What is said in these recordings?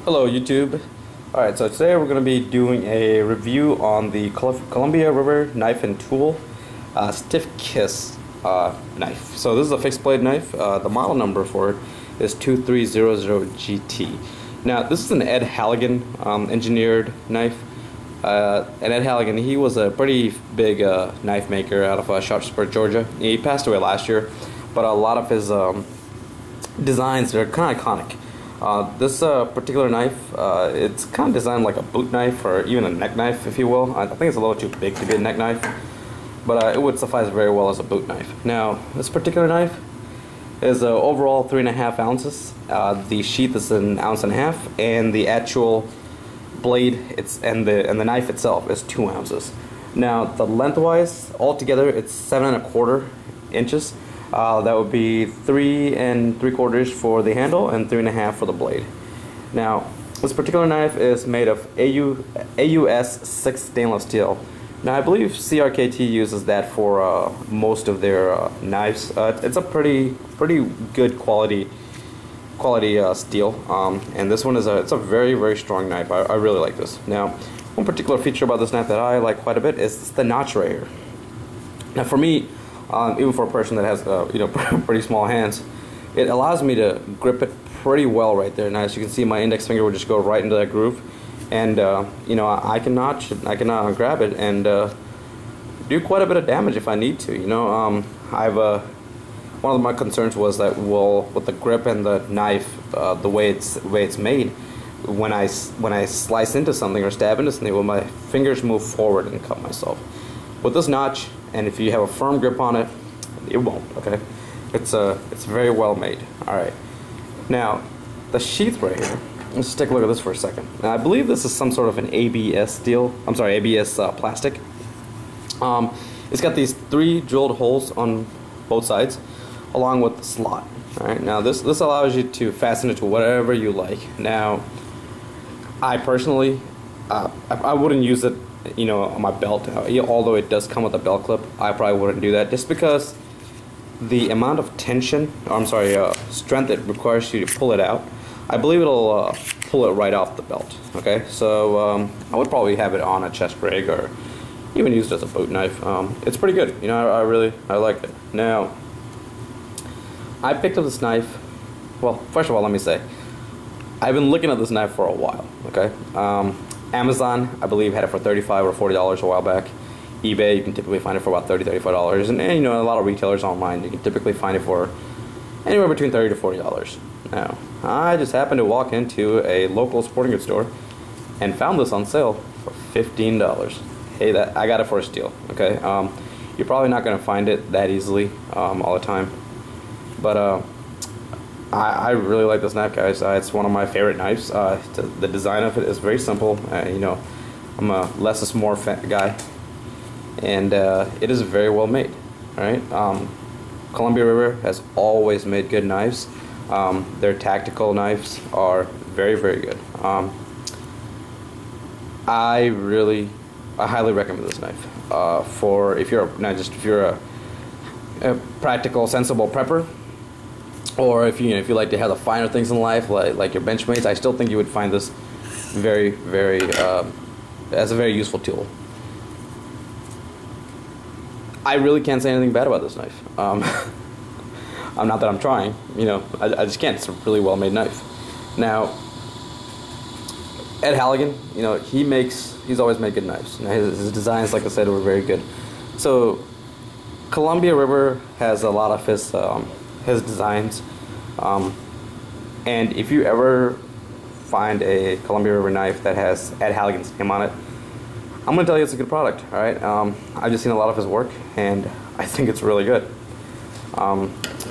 Hello YouTube. Alright, so today we're going to be doing a review on the Columbia River knife and tool stiff K.I.S.S knife. So this is a fixed blade knife. The model number for it is 2300GT. Now this is an Ed Halligan engineered knife. And Ed Halligan, he was a pretty big knife maker out of Sharpsburg, Georgia. He passed away last year, but a lot of his designs are kind of iconic. This particular knife, it's kind of designed like a boot knife or even a neck knife, if you will. I think it's a little too big to be a neck knife, but it would suffice very well as a boot knife. Now, this particular knife is overall 3.5 ounces. The sheath is 1.5 ounces, and the actual blade and the knife itself is 2 ounces. Now, the lengthwise, altogether, it's 7.25 inches. That would be 3 3/4 for the handle and 3.5 for the blade. Now, this particular knife is made of AUS 6 stainless steel. Now, I believe Crkt uses that for most of their knives. It's a pretty good quality steel, and this one is it's a very strong knife. I really like this. Now, one particular feature about this knife that I like quite a bit is the notch right here. Now, for me, even for a person that has pretty small hands, it allows me to grip it pretty well right there. Now, as you can see, my index finger will just go right into that groove, and I can notch it, I can grab it and do quite a bit of damage if I need to. One of my concerns was that, well, with the grip and the knife, the way it's made, when I slice into something or stab into something, well, my fingers move forward and cut myself. With this notch, and if you have a firm grip on it, it won't. Okay, it's very well made. All right, now the sheath right here. Let's just take a look at this for a second. Now, I believe this is some sort of an ABS steel. I'm sorry, ABS plastic. It's got these 3 drilled holes on both sides, along with the slot. All right, now this allows you to fasten it to whatever you like. Now, I personally, I wouldn't use it, on my belt. Although it does come with a belt clip, I probably wouldn't do that, just because the amount of tension, strength it requires you to pull it out. I believe it'll pull it right off the belt. Okay, so I would probably have it on a chest rig or even use it as a boot knife. It's pretty good. I like it. Now, I picked up this knife. Well, first of all, let me say, I've been looking at this knife for a while. Okay. Amazon, I believe, had it for $35 or $40 a while back. eBay, you can typically find it for about $30, $35, and a lot of retailers online, you can typically find it for anywhere between $30 to $40. Now, I just happened to walk into a local sporting goods store and found this on sale for $15. Hey, I got it for a steal. Okay, you're probably not going to find it that easily all the time, but I really like this knife, guys. It's one of my favorite knives. The design of it is very simple. I'm a less is more guy, and it is very well made. All right, Columbia River has always made good knives. Their tactical knives are very good. I highly recommend this knife for if you're a practical, sensible prepper. Or if you like to have the finer things in life, like your benchmates, I still think you would find this as a very useful tool. I really can't say anything bad about this knife. Not that I'm trying, I just can't. It's a really well made knife. Now, Ed Halligan, he's always made good knives. His designs, like I said, were very good. So, Columbia River has a lot of his designs, and if you ever find a Columbia River knife that has Ed Halligan's name on it, I'm going to tell you it's a good product. All right, I've just seen a lot of his work, and I think it's really good.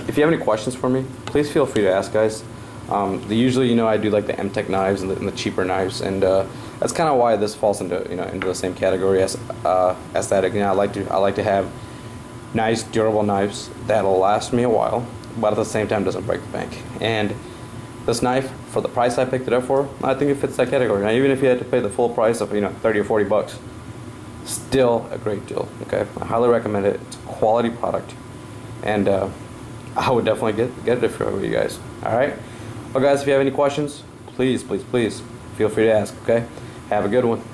If you have any questions for me, please feel free to ask, guys. Usually, I do like the M-Tech knives and the cheaper knives, and that's kind of why this falls into the same category as aesthetic. I like to have nice, durable knives that'll last me a while, but at the same time doesn't break the bank. And this knife, for the price I picked it up for, I think it fits that category. Now, even if you had to pay the full price of 30 or 40 bucks, still a great deal. Okay, I highly recommend it. It's a quality product, and I would definitely get it if I were you guys. All right, well, guys, if you have any questions, please, please, please feel free to ask, okay? Have a good one.